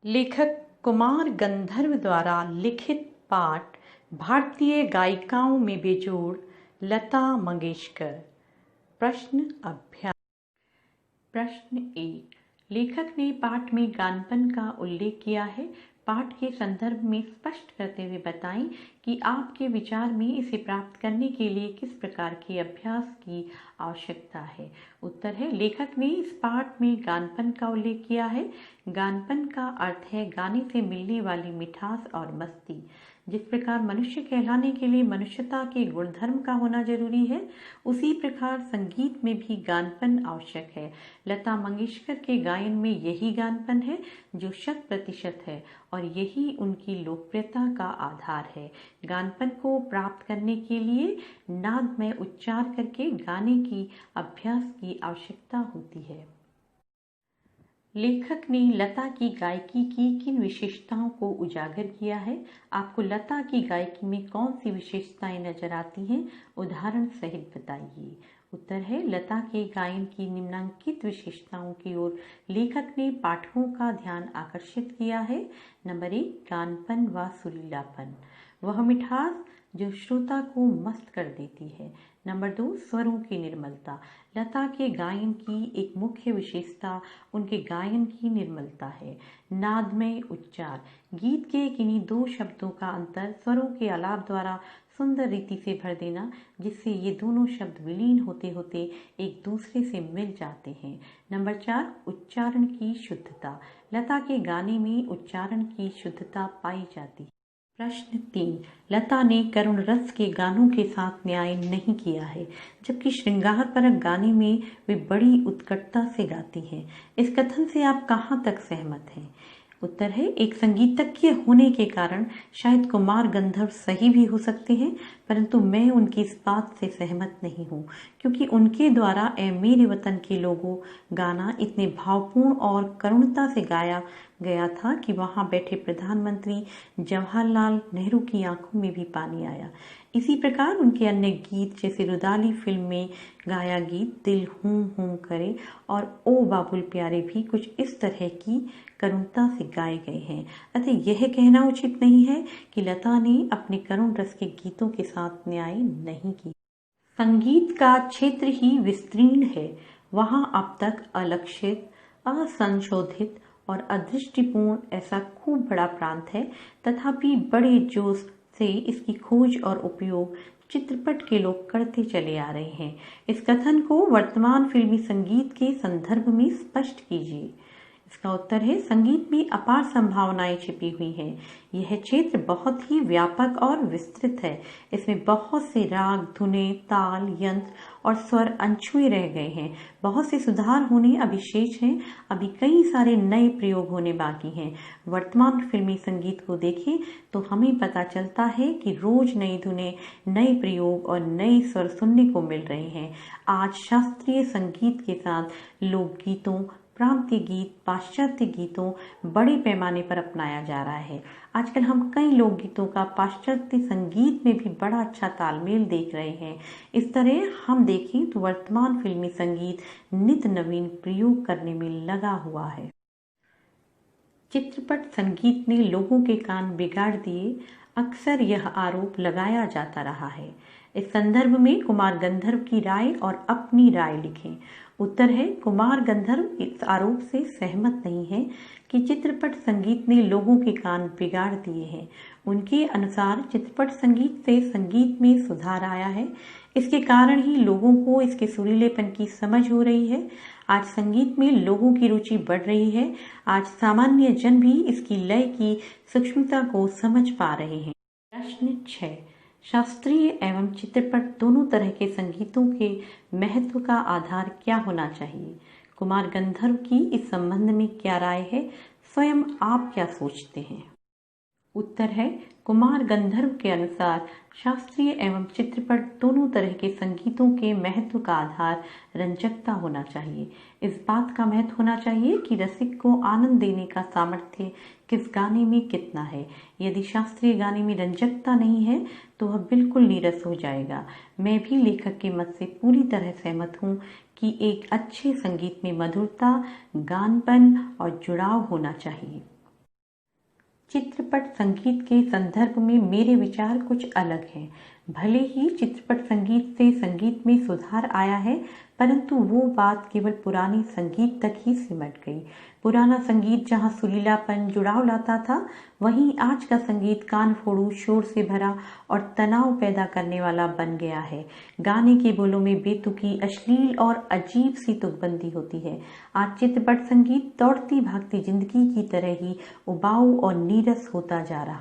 लेखक कुमार गंधर्व द्वारा लिखित पाठ भारतीय गायिकाओं में बेजोड़ लता मंगेशकर। प्रश्न अभ्यास। प्रश्न 1। लेखक ने पाठ में गानपन का उल्लेख किया है। पाठ के संदर्भ में स्पष्ट करते हुए बताएं कि आपके विचार में इसे प्राप्त करने के लिए किस प्रकार के अभ्यास की आवश्यकता है। उत्तर है, लेखक ने इस पाठ में गानपन का उल्लेख किया है। गानपन का अर्थ है गाने से मिलने वाली मिठास और मस्ती। जिस प्रकार मनुष्य कहलाने के लिए मनुष्यता के गुणधर्म का होना जरूरी है, उसी प्रकार संगीत में भी गानपन आवश्यक है। लता मंगेशकर के गायन में यही गानपन है जो 100% है और यही उनकी लोकप्रियता का आधार है। गानपन को प्राप्त करने के लिए नादमय उच्चार करके गाने की अभ्यास की आवश्यकता होती है। लेखक ने लता की गायकी की किन विशेषताओं को उजागर किया है? आपको लता की गायकी में कौन सी विशेषताएं नजर आती हैं? उदाहरण सहित बताइए। उत्तर है, लता के गायन की निम्नलिखित विशेषताओं की ओर लेखक ने पाठकों का ध्यान आकर्षित किया है। नंबर 1, गानपन व सुरीलापन, वह मिठास जो श्रोता को मस्त कर देती है। नंबर 2, स्वरों की निर्मलता। लता के गायन की एक मुख्य विशेषता उनके गायन की निर्मलता है। नादमय उच्चार, गीत के किन्हीं दो शब्दों का अंतर स्वरों के आलाप द्वारा सुंदर रीति से भर देना, जिससे ये दोनों शब्द विलीन होते होते एक दूसरे से मिल जाते हैं। नंबर 4, उच्चारण की शुद्धता। लता के गाने में उच्चारण की शुद्धता पाई जाती है। प्रश्न 3, लता ने करुण रस के गानों के साथ न्याय नहीं किया है, जबकि श्रृंगार परक गाने में वे बड़ी उत्कटता से गाती हैं। इस कथन से आप कहाँ तक सहमत हैं? उत्तर है, एक संगीतज्ञ होने के कारण शायद कुमार गंधर्व सही भी हो सकते हैं, परंतु मैं उनकी इस बात से सहमत नहीं हूँ, क्योंकि उनके द्वारा ए मेरे वतन के लोगों गाना इतने भावपूर्ण और करुणता से गाया गया था कि वहां बैठे प्रधानमंत्री जवाहरलाल नेहरू की आंखों में भी पानी आया। इसी प्रकार उनके अन्य गीत जैसे रुदाली फिल्म में गाया गीत दिल हूम हूम करे और ओ बाबुल प्यारे भी कुछ इस तरह की करुणता से गाए गए हैं। अतः यह कहना उचित नहीं है कि लता ने अपने करुण रस के गीतों के साथ न्याय नहीं किया। संगीत का क्षेत्र ही विस्तीर्ण है। वहां अब तक अलक्षित, असंशोधित और अदृष्टिपूर्ण ऐसा खूब बड़ा प्रांत है, तथापि बड़े जोश से इसकी खोज और उपयोग चित्रपट के लोग करते चले आ रहे हैं। इस कथन को वर्तमान फिल्मी संगीत के संदर्भ में स्पष्ट कीजिए। इसका उत्तर है, संगीत में अपार संभावनाएं छिपी हुई हैं। यह क्षेत्र बहुत ही व्यापक और विस्तृत है। इसमें बहुत से राग, धुनें, ताल, यंत्र और स्वर अनछुए रह गए हैं। बहुत से सुधार होने अभी शेष हैं। अभी कई सारे नए प्रयोग होने बाकी हैं। वर्तमान फिल्मी संगीत को देखें तो हमें पता चलता है कि रोज नई धुनें, नए प्रयोग और नए स्वर सुनने को मिल रहे हैं। आज शास्त्रीय संगीत के साथ लोकगीतों, प्रांतीय गीत, पाश्चात्य गीतों बड़े पैमाने पर अपनाया जा रहा है। आजकल हम कई लोकगीतों का पाश्चात्य संगीत में भी बड़ा अच्छा तालमेल देख रहे हैं। इस तरह हम देखें तो वर्तमान फिल्मी संगीत नित नवीन प्रयोग करने में लगा हुआ है। चित्रपट संगीत ने लोगों के कान बिगाड़ दिए, अक्सर यह आरोप लगाया जाता रहा है। इस संदर्भ में कुमार गंधर्व की राय और अपनी राय लिखें। उत्तर है, कुमार गंधर्व इस आरोप से सहमत नहीं है कि चित्रपट संगीत ने लोगों के कान बिगाड़ दिए हैं। उनके अनुसार चित्रपट संगीत से संगीत में सुधार आया है। इसके कारण ही लोगों को इसके सुरीलेपन की समझ हो रही है। आज संगीत में लोगों की रुचि बढ़ रही है। आज सामान्य जन भी इसकी लय की सूक्ष्मता को समझ पा रहे हैं। प्रश्न 6, शास्त्रीय एवं चित्रपट दोनों तरह के संगीतों के महत्व का आधार क्या होना चाहिए? कुमार गंधर्व की इस संबंध में क्या राय है? स्वयं आप क्या सोचते हैं? उत्तर है, कुमार गंधर्व के अनुसार शास्त्रीय एवं चित्रपट दोनों तरह के संगीतों के महत्व का आधार रंजकता होना चाहिए। इस बात का महत्व होना चाहिए कि रसिक को आनंद देने का सामर्थ्य किस गाने में कितना है। यदि शास्त्रीय गाने में रंजकता नहीं है तो वह बिल्कुल नीरस हो जाएगा। मैं भी लेखक के मत से पूरी तरह सहमत हूँ कि एक अच्छे संगीत में मधुरता, गानपन और जुड़ाव होना चाहिए। चित्रपट संगीत के संदर्भ में मेरे विचार कुछ अलग हैं। भले ही चित्रपट संगीत से संगीत में सुधार आया है, परंतु वो बात केवल पुराने संगीत तक ही सिमट गई। पुराना संगीत जहाँ सुरीलापन, जुड़ाव लाता था, वहीं आज का संगीत कान फोड़ू, शोर से भरा और तनाव पैदा करने वाला बन गया है। गाने के बोलों में बेतुकी, अश्लील और अजीब सी तुकबंदी होती है। आज चित्रपट संगीत दौड़ती भागती जिंदगी की तरह ही उबाऊ और नीरस होता जा रहा।